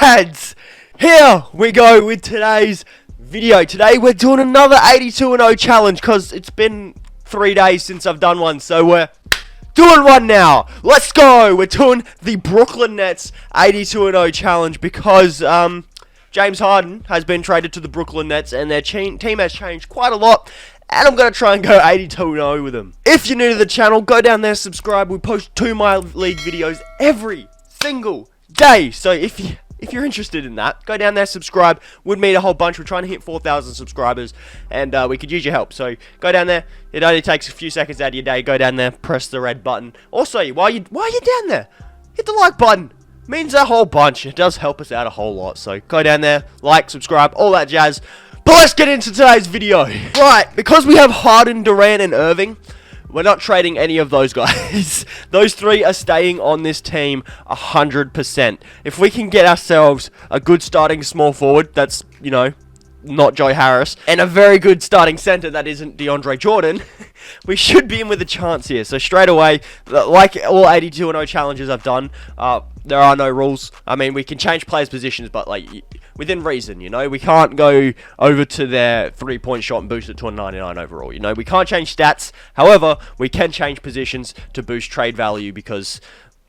lads, here we go with today's video. Today we're doing another 82-0 challenge because it's been 3 days since I've done one, so we're doing one now. Let's go. We're doing the Brooklyn Nets 82-0 challenge because James Harden has been traded to the Brooklyn Nets and their team has changed quite a lot. And I'm going to try and go 82-0 with them. If you're new to the channel, go down there, subscribe. We post 2 MyLeague videos every single day. So if you're interested in that, go down there, subscribe. Would mean a whole bunch. We're trying to hit 4,000 subscribers, and we could use your help. So go down there. It only takes a few seconds out of your day. Go down there, press the red button. Also, while you're down there, hit the like button. Means a whole bunch. It does help us out a whole lot. So go down there, like, subscribe, all that jazz. But let's get into today's video. Right, because we have Harden, Durant, and Irving, we're not trading any of those guys. Those three are staying on this team 100%. If we can get ourselves a good starting small forward, that's, you know, not Joe Harris, and a very good starting center that isn't DeAndre Jordan, we should be in with a chance here. So straight away, like all 82-0 challenges I've done, there are no rules. I mean, we can change players' positions, but like within reason, you know. We can't go over to their three-point shot and boost it to a 99 overall. You know, we can't change stats. However, we can change positions to boost trade value because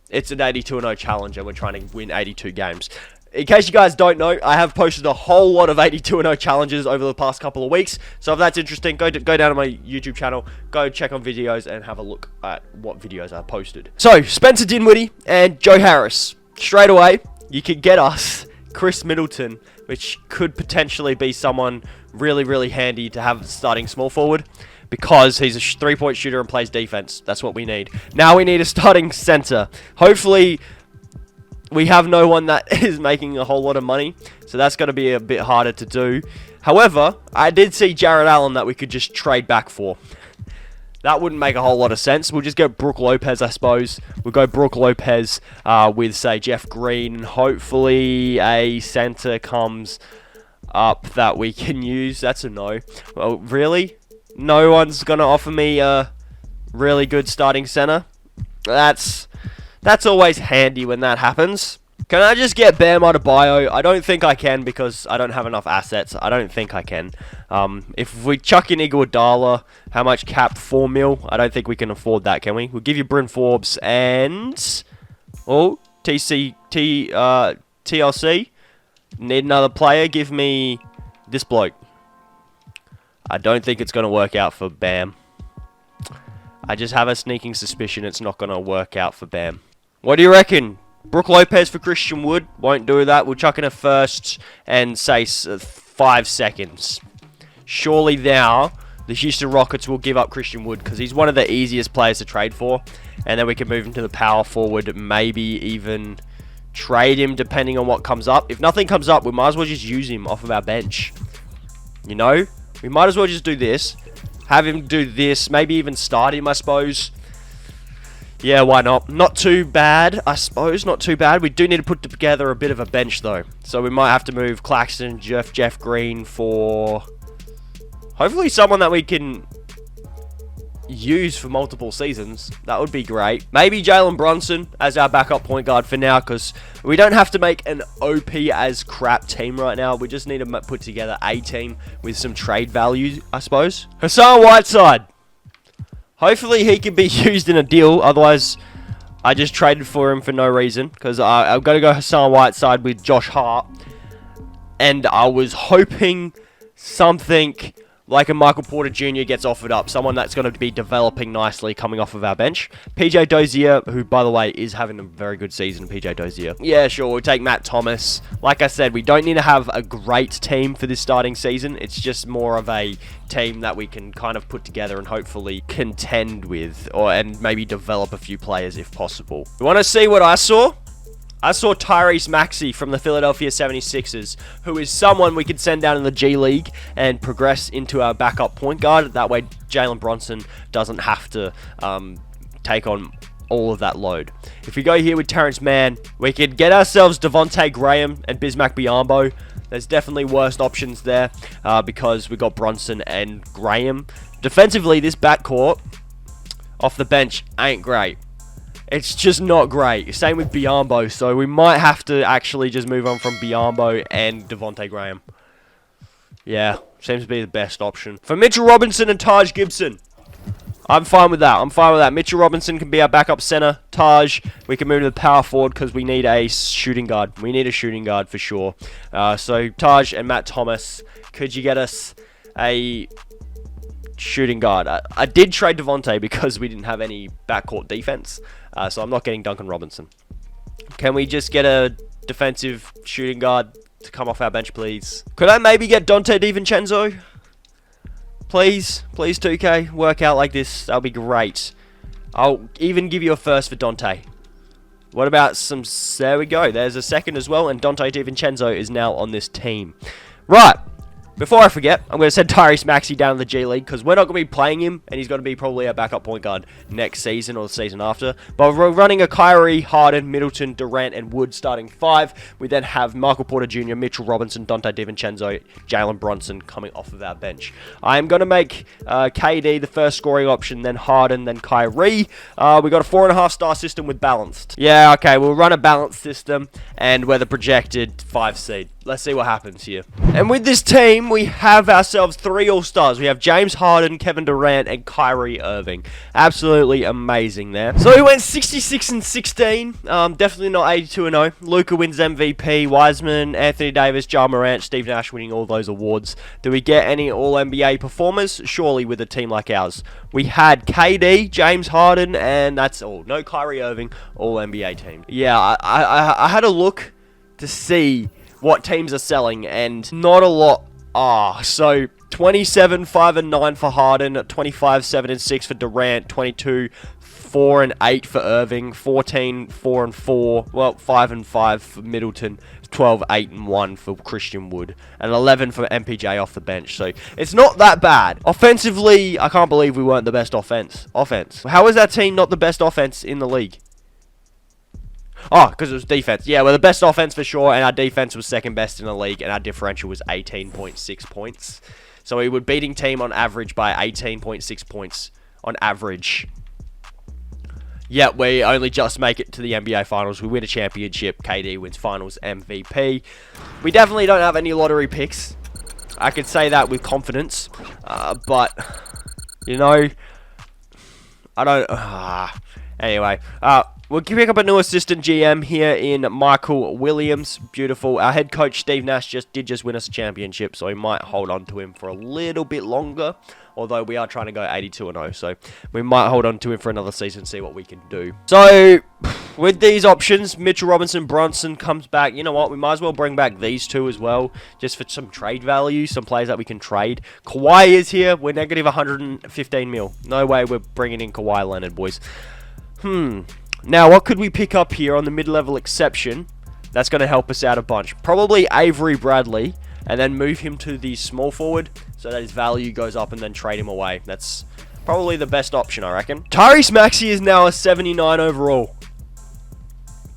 it's an 82-0 challenge and we're trying to win 82 games. In case you guys don't know, I have posted a whole lot of 82-0 challenges over the past couple of weeks. So if that's interesting, go down to my YouTube channel, go check on videos, and have a look at what videos I posted. So, Spencer Dinwiddie and Joe Harris. Straight away, you could get us Chris Middleton, which could potentially be someone really, really handy to have starting small forward, because he's a three-point shooter and plays defense. That's what we need. Now we need a starting center. Hopefully we have no one that is making a whole lot of money, so that's going to be a bit harder to do. However, I did see Jared Allen that we could just trade back for. That wouldn't make a whole lot of sense. We'll just go Brook Lopez, I suppose. We'll go Brook Lopez with, say, Jeff Green, and hopefully a center comes up that we can use. That's a no. Well, really? No one's going to offer me a really good starting center? That's always handy when that happens. Can I just get Bam Adebayo? I don't think I can because I don't have enough assets. I don't think I can. If we chuck in Iguodala, how much cap? 4 mil? I don't think we can afford that, can we? We'll give you Bryn Forbes and TLC. Need another player. Give me this bloke. I don't think it's going to work out for Bam. I just have a sneaking suspicion it's not going to work out for Bam. What do you reckon? Brook Lopez for Christian Wood. Won't do that. We'll chuck in a first and say 5 seconds. Surely now the Houston Rockets will give up Christian Wood because he's one of the easiest players to trade for. And then we can move him to the power forward. Maybe even trade him depending on what comes up. If nothing comes up, we might as well just use him off of our bench. You know? We might as well just do this. Have him do this. Maybe even start him, I suppose. Yeah, why not? Not too bad, I suppose. Not too bad. We do need to put together a bit of a bench, though. So we might have to move Claxton, Jeff Green for hopefully someone that we can use for multiple seasons. That would be great. Maybe Jalen Brunson as our backup point guard for now, because we don't have to make an OP as crap team right now. We just need to put together a team with some trade value, I suppose. Hassan Whiteside. Hopefully he can be used in a deal. Otherwise, I just traded for him for no reason. Because I've got to go Hassan Whiteside with Josh Hart. And I was hoping something like a Michael Porter Jr. gets offered up. Someone that's going to be developing nicely coming off of our bench. PJ Dozier, who, by the way, is having a very good season, PJ Dozier. Yeah, sure, we'll take Matt Thomas. Like I said, we don't need to have a great team for this starting season. It's just more of a team that we can kind of put together and hopefully contend with. And maybe develop a few players if possible. You want to see what I saw? I saw Tyrese Maxey from the Philadelphia 76ers, who is someone we could send down in the G League and progress into our backup point guard. That way, Jalen Brunson doesn't have to take on all of that load. If we go here with Terrence Mann, we could get ourselves Devontae Graham and Bismack Biyombo. There's definitely worse options there because we got Brunson and Graham. Defensively, this backcourt off the bench ain't great. it's just not great. Same with Biyombo, so we might have to actually just move on from Biyombo and Devontae Graham. Yeah, seems to be the best option. For Mitchell Robinson and Taj Gibson, I'm fine with that. Mitchell Robinson can be our backup center. Taj, we can move to the power forward because we need a shooting guard. We need a shooting guard for sure. So Taj and Matt Thomas, could you get us a shooting guard? I did trade Devontae because we didn't have any backcourt defense. So I'm not getting Duncan Robinson. Can we just get a defensive shooting guard to come off our bench, please? Could I maybe get Dante DiVincenzo? Please, 2K, work out like this. That'll be great. I'll even give you a first for Dante. What about some... There we go. There's a second as well, and Dante DiVincenzo is now on this team. Right. Before I forget, I'm going to send Tyrese Maxey down to the G League because we're not going to be playing him, and he's going to be probably a backup point guard next season or the season after. But we're running a Kyrie, Harden, Middleton, Durant, and Wood starting 5. We then have Michael Porter Jr., Mitchell Robinson, Dante DiVincenzo, Jalen Brunson coming off of our bench. I am going to make KD the first scoring option, then Harden, then Kyrie. We got a 4.5-star system with balanced. Yeah, okay, we'll run a balanced system, and we're the projected 5 seed. Let's see what happens here. And with this team, we have ourselves 3 All-Stars. We have James Harden, Kevin Durant, and Kyrie Irving. Absolutely amazing there. So we went 66-16. Definitely not 82-0. Luka wins MVP. Wiseman, Anthony Davis, Ja Morant, Steve Nash winning all those awards. Do we get any All-NBA performers? Surely with a team like ours. We had KD, James Harden, and that's all. No Kyrie Irving, All-NBA team. Yeah, I had a look to see what teams are selling, and not a lot are. So 27, 5 and 9 for Harden, 25, 7 and 6 for Durant, 22, 4 and 8 for Irving, 14, 4 and 4, well, 5 and 5 for Middleton, 12, 8 and 1 for Christian Wood, and 11 for MPJ off the bench. So it's not that bad. Offensively, I can't believe we weren't the best offense. How is that team not the best offense in the league? Oh, because it was defense. Yeah, we're the best offense for sure, and our defense was second best in the league, and our differential was 18.6 points. So we were beating team on average by 18.6 points on average. Yet we only just make it to the NBA Finals. We win a championship. KD wins Finals MVP. We definitely don't have any lottery picks. I can say that with confidence. But, you know, I don't... Anyway, we'll pick up a new assistant GM here in Michael Williams. Beautiful. Our head coach, Steve Nash, did just win us a championship, so we might hold on to him for a little bit longer. Although we are trying to go 82-0, so we might hold on to him for another season and see what we can do. So, with these options, Mitchell Robinson, Brunson comes back. You know what? We might as well bring back these two as well, just for some trade value, some players that we can trade. Kawhi is here. We're negative 115 mil. No way we're bringing in Kawhi Leonard, boys. Now, what could we pick up here on the mid-level exception that's going to help us out a bunch? Probably Avery Bradley, and then move him to the small forward so that his value goes up and then trade him away. That's probably the best option, I reckon. Tyrese Maxey is now a 79 overall.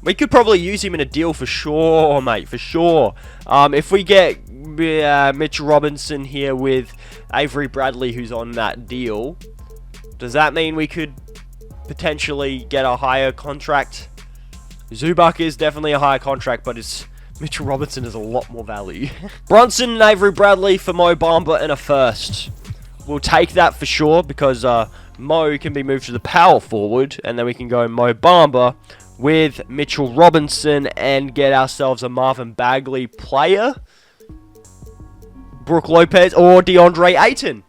We could probably use him in a deal for sure, mate, for sure. If we get Mitchell Robinson here with Avery Bradley, who's on that deal, does that mean we could potentially get a higher contract? Zubac is definitely a higher contract, but Mitchell Robinson is a lot more value. Brunson and Avery Bradley for Mo Bamba and a first. We'll take that for sure because Mo can be moved to the power forward, and then we can go Mo Bamba with Mitchell Robinson and get ourselves a Marvin Bagley player, Brook Lopez, or DeAndre Ayton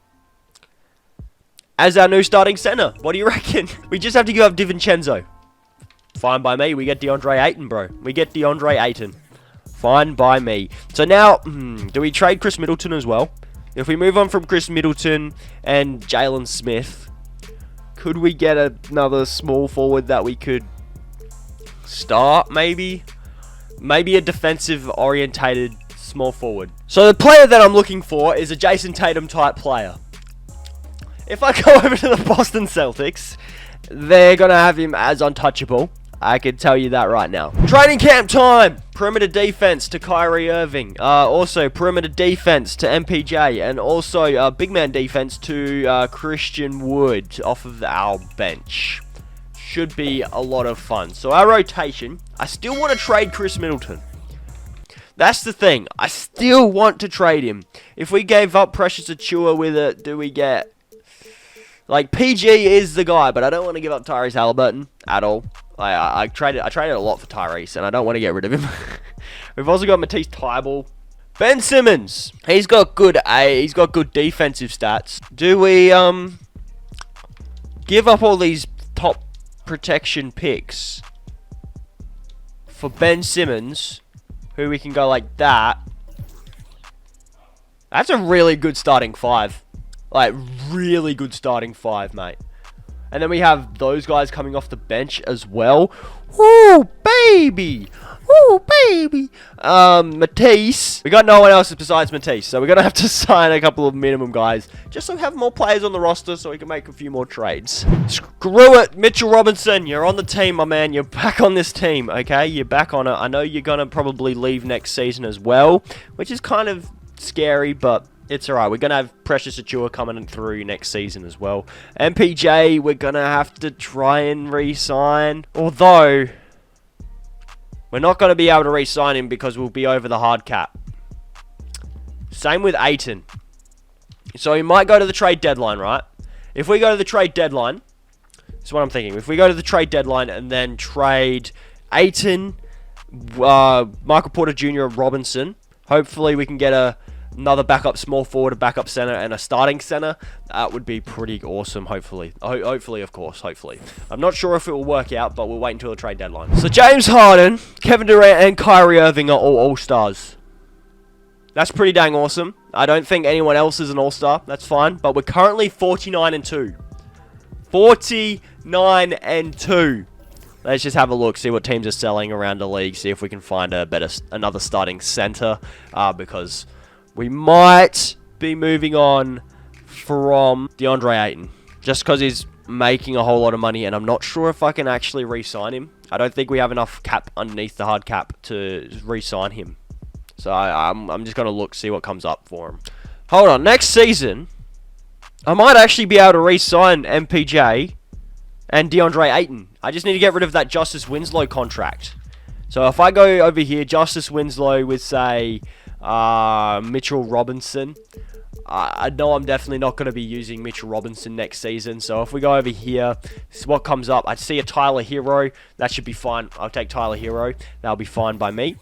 as our new starting center. What do you reckon? We just have to give up DiVincenzo. Fine by me. We get DeAndre Ayton, bro. We get DeAndre Ayton. Fine by me. So now, do we trade Chris Middleton as well? If we move on from Chris Middleton and Jalen Smith, could we get another small forward that we could start, maybe? Maybe a defensive-orientated small forward. So the player that I'm looking for is a Jason Tatum type player. If I go over to the Boston Celtics, they're going to have him as untouchable. I can tell you that right now. Training camp time! Perimeter defense to Kyrie Irving. Also, perimeter defense to MPJ. And also, big man defense to Christian Wood off of our bench. should be a lot of fun. So our rotation, I still want to trade Chris Middleton. That's the thing. I still want to trade him. If we gave up Precious Achua with it, do we get... Like, PG is the guy, but I don't want to give up Tyrese Halliburton at all. I traded a lot for Tyrese, and I don't want to get rid of him. We've also got Matisse Thybulle. Ben Simmons. He's got good defensive stats. Do we give up all these top protection picks for Ben Simmons, who we can go like that? That's a really good starting five. Like, really good starting five, mate. And then we have those guys coming off the bench as well. Ooh, baby. Ooh, baby. Matisse. We got no one else besides Matisse. So we're going to have to sign a couple of minimum guys. Just so we have more players on the roster so we can make a few more trades. Screw it. Mitchell Robinson, you're on the team, my man. You're back on this team, okay? You're back on it. I know you're going to probably leave next season as well, which is kind of scary, but... it's alright. We're going to have Precious Achua coming through next season as well. MPJ, we're going to have to try and re-sign. Although, we're not going to be able to re-sign him because we'll be over the hard cap. Same with Ayton. So he might go to the trade deadline, right? If we go to the trade deadline, that's what I'm thinking. If we go to the trade deadline and then trade Ayton, Michael Porter Jr., Robinson, hopefully we can get another backup small forward, a backup center, and a starting center. That would be pretty awesome, hopefully. Hopefully, of course, hopefully. I'm not sure if it will work out, but we'll wait until the trade deadline. So James Harden, Kevin Durant, and Kyrie Irving are all All-Stars. That's pretty dang awesome. I don't think anyone else is an All-Star. That's fine. But we're currently 49-2. 49-2. Let's just have a look, see what teams are selling around the league, see if we can find another starting center, because... we might be moving on from DeAndre Ayton. Just because he's making a whole lot of money. And I'm not sure if I can actually re-sign him. I don't think we have enough cap underneath the hard cap to re-sign him. So I'm just going to look, see what comes up for him. Hold on. Next season, I might actually be able to re-sign MPJ and DeAndre Ayton. I just need to get rid of that Justice Winslow contract. So if I go over here, Justice Winslow with, say... Mitchell Robinson. I know I'm definitely not going to be using Mitchell Robinson next season. So if we go over here, this is what comes up. I see a Tyler Hero. That should be fine. I'll take Tyler Hero. That'll be fine by me.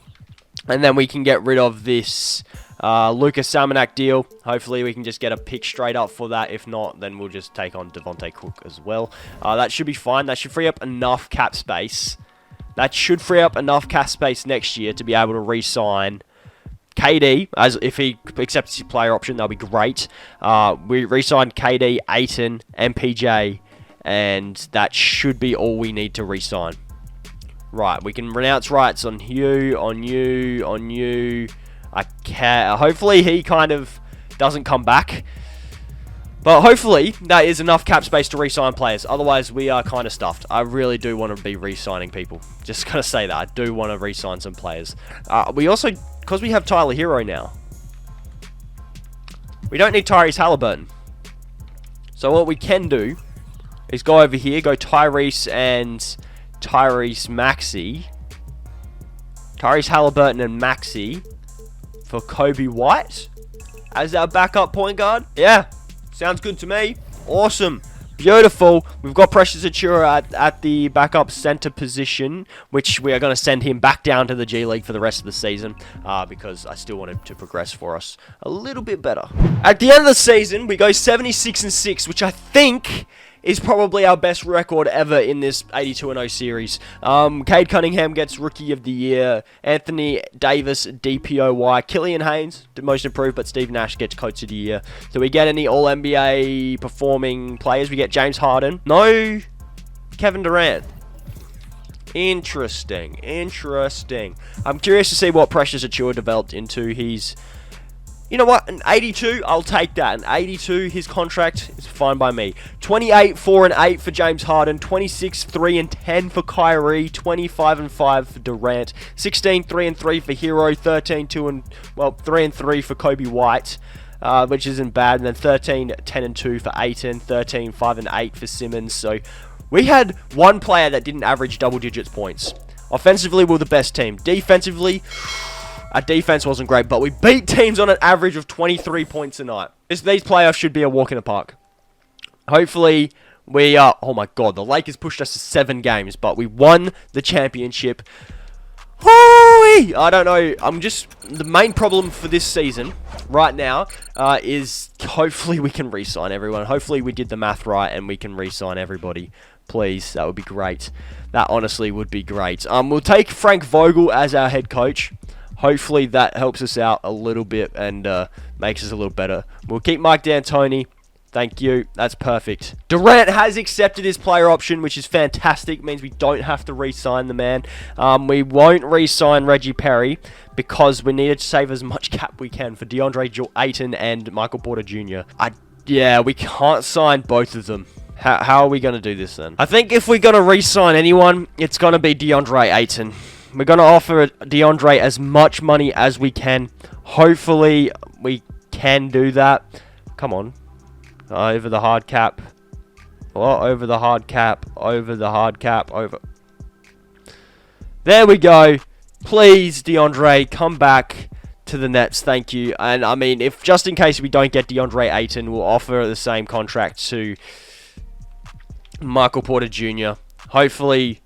And then we can get rid of this Lucas Salmonak deal. Hopefully we can just get a pick straight up for that. If not, then we'll just take on Devontae Cook as well. That should be fine. That should free up enough cap space. That should free up enough cap space next year to be able to re-sign KD, as if he accepts his player option, that'll be great. We re-signed KD, Ayton, MPJ, and that should be all we need to re-sign. Right, we can renounce rights on you, on you, on you. Hopefully he kind of doesn't come back. But hopefully that is enough cap space to re-sign players. Otherwise, we are kind of stuffed. I really do want to be re-signing people. Just going to say that. I do want to re-sign some players. We also... because we have Tyler Hero now, we don't need Tyrese Halliburton. So what we can do is go over here, go Tyrese and Tyrese Maxey. Tyrese Halliburton and Maxey for Kobe White as our backup point guard. Yeah, sounds good to me. Awesome. Beautiful. We've got Precious Achua at the backup center position, which we are going to send him back down to the G League for the rest of the season, because I still want him to progress for us a little bit better. At the end of the season, we go 76-6, which I think is probably our best record ever in this 82-0 series. Cade Cunningham gets Rookie of the Year. Anthony Davis, DPOY. Killian Haynes, the most improved, but Steve Nash gets Coach of the Year. Do we get any All-NBA performing players? We get James Harden. No Kevin Durant. Interesting. I'm curious to see what Precious Achua developed into. He's... you know what? An 82, I'll take that. An 82, his contract is fine by me. 28, 4 and 8 for James Harden. 26, 3 and 10 for Kyrie. 25 and 5 for Durant. 16, 3 and 3 for Hero. 13, 2 and 3 and 3 for Kobe White, which isn't bad. And then 13, 10 and 2 for Ayton. 13, 5 and 8 for Simmons. So We had one player that didn't average double digits points. Offensively, we were the best team. Defensively, our defense wasn't great, but we beat teams on an average of 23 points a night. These playoffs should be a walk in the park. Hopefully, we are... Oh my god, the Lakers pushed us to 7 games, but we won the championship. Hoo-wee! I don't know. The main problem for this season right now is hopefully we can re-sign everyone. Hopefully we did the math right and we can re-sign everybody. Please, that would be great. That honestly would be great. We'll take Frank Vogel as our head coach. Hopefully that helps us out a little bit and makes us a little better. We'll keep Mike D'Antoni. Thank you. That's perfect. Durant has accepted his player option, which is fantastic. It means we don't have to re-sign the man. We won't re-sign Reggie Perry because we needed to save as much cap we can for DeAndre Ayton and Michael Porter Jr. Yeah, we can't sign both of them. How are we going to do this then? I think if we're going to re-sign anyone, it's going to be DeAndre Ayton. We're going to offer DeAndre as much money as we can. Hopefully, we can do that. Come on. Over the hard cap. Oh, over the hard cap. Over the hard cap. Over. There we go. Please, DeAndre, come back to the Nets. Thank you. And, I mean, if just in case we don't get DeAndre Ayton, we'll offer the same contract to Michael Porter Jr. Hopefully,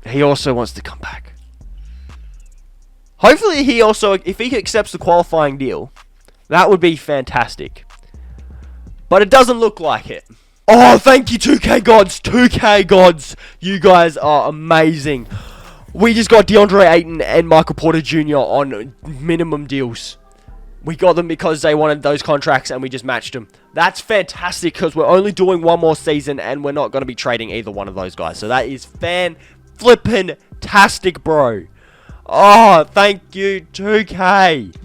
he also wants to come back. Hopefully, he also, if he accepts the qualifying deal, that would be fantastic. But it doesn't look like it. Oh, thank you, 2K gods. 2K gods. You guys are amazing. We just got DeAndre Ayton and Michael Porter Jr. on minimum deals. We got them because they wanted those contracts and we just matched them. That's fantastic because we're only doing one more season and we're not going to be trading either one of those guys. So that is fan-flippin-tastic, bro. Oh, thank you, 2K.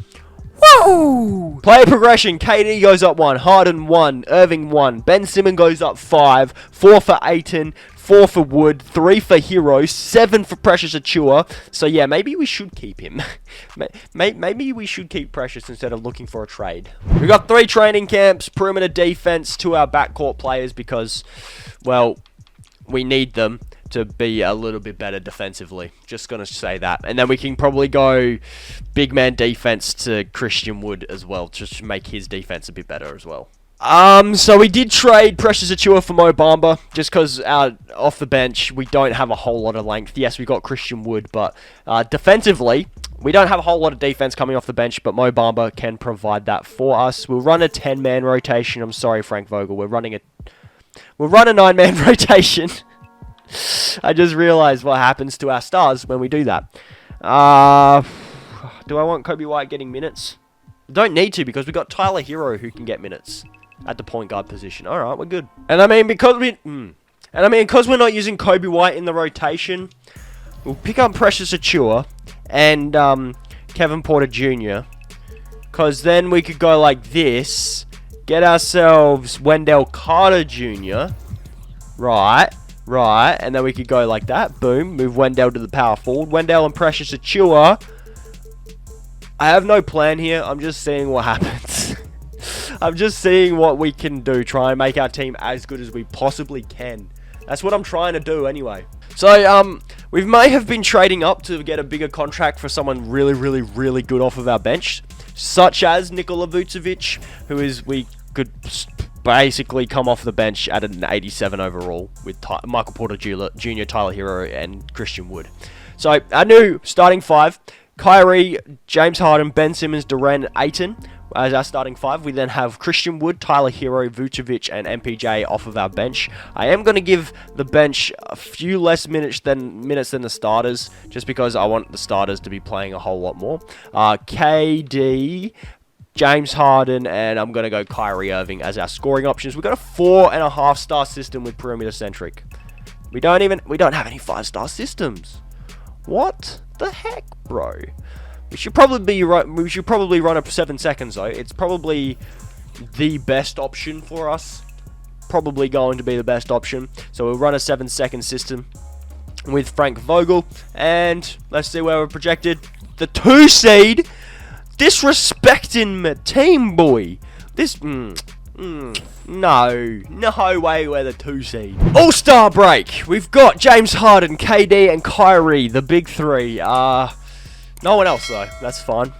Woo! Player progression. KD goes up 1. Harden 1. Irving 1. Ben Simmons goes up 5. 4 for Ayton. 4 for Wood. 3 for Hero. 7 for Precious Achua. So yeah, maybe we should keep him. Maybe we should keep Precious instead of looking for a trade. We got 3 training camps. Perimeter defense to our backcourt players because, well, we need them to be a little bit better defensively. Just gonna say that. And then we can probably go big man defense to Christian Wood as well, just to make his defense a bit better as well. So we did trade Precious Achua for Mo Bamba, just because off the bench, we don't have a whole lot of length. Yes, we got Christian Wood, but defensively, we don't have a whole lot of defense coming off the bench, but Mo Bamba can provide that for us. We'll run a 10-man rotation. I'm sorry, Frank Vogel. We'll run a 9-man rotation. I just realized what happens to our stars when we do that. Do I want Kobe White getting minutes? Don't need to because we got Tyler Hero who can get minutes at the point guard position. All right, we're good. And I mean because we're not using Kobe White in the rotation, we'll pick up Precious Achua and Kevin Porter Jr. Because then we could go like this, get ourselves Wendell Carter Jr. Right, and then we could go like that. Boom, move Wendell to the power forward. Wendell and Precious Achua. I have no plan here. I'm just seeing what happens. I'm just seeing what we can do. Try and make our team as good as we possibly can. That's what I'm trying to do anyway. So, we may have been trading up to get a bigger contract for someone really, really, really good off of our bench. Such as Nikola Vucevic, we could basically come off the bench at an 87 overall with Michael Porter Jr., Tyler Hero, and Christian Wood. So, our new starting 5, Kyrie, James Harden, Ben Simmons, Durant, Ayton as our starting 5. We then have Christian Wood, Tyler Hero, Vucevic, and MPJ off of our bench. I am going to give the bench a few less minutes than the starters, just because I want the starters to be playing a whole lot more. KD, James Harden, and I'm going to go Kyrie Irving as our scoring options. We've got a 4.5-star system with perimeter centric. We don't have any 5-star systems. What the heck, bro? We should probably run up 7 seconds though. It's probably the best option for us. Probably going to be the best option. So we'll run a 7-second system with Frank Vogel, and let's see where we're projected. The 2 seed. Disrespecting my team, boy. No way we're the 2 seed. All-Star break. We've got James Harden, KD, and Kyrie, the big three. No one else though. That's fine.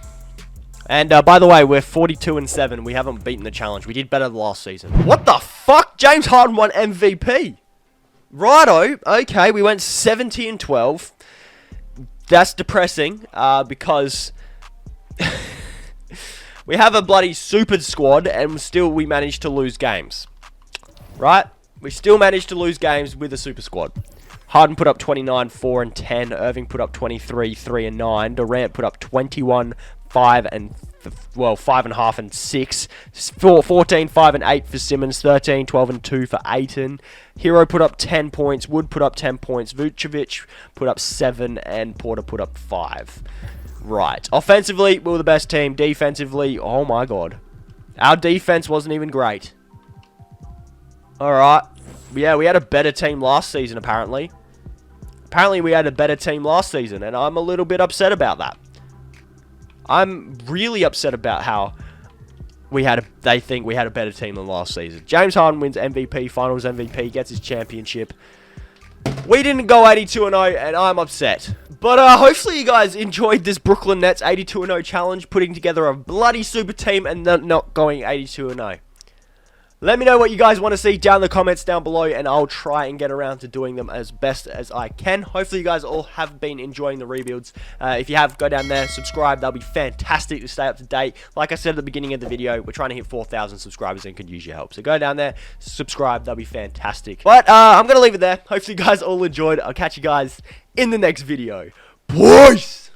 And by the way, we're 42-7. We haven't beaten the challenge. We did better last season. What the fuck? James Harden won MVP. Righto. Okay, we went 70-12. That's depressing because we have a bloody super squad and still we managed to lose games. Right? We still managed to lose games with a super squad. Harden put up 29, 4 and 10. Irving put up 23, 3 and 9. Durant put up 21, 5 and 5.5 and 6. 14, 5 and 8 for Simmons. 13, 12 and 2 for Ayton. Hero put up 10 points. Wood put up 10 points. Vucevic put up 7 and Porter put up 5. Right. Offensively, we were the best team. Defensively, oh my god. Our defense wasn't even great. Alright. Yeah, we had a better team last season, apparently. Apparently, we had a better team last season, and I'm a little bit upset about that. I'm really upset about how they think we had a better team than last season. James Harden wins MVP, Finals MVP, gets his championship. We didn't go 82-0, and I'm upset. But hopefully you guys enjoyed this Brooklyn Nets 82-0 challenge, putting together a bloody super team and not going 82-0. Let me know what you guys want to see down in the comments down below, and I'll try and get around to doing them as best as I can. Hopefully you guys all have been enjoying the rebuilds. If you have, go down there, subscribe. That'll be fantastic to stay up to date. Like I said at the beginning of the video, we're trying to hit 4,000 subscribers and could use your help. So go down there, subscribe. That'll be fantastic. But I'm going to leave it there. Hopefully you guys all enjoyed. I'll catch you guys in the next video. Peace!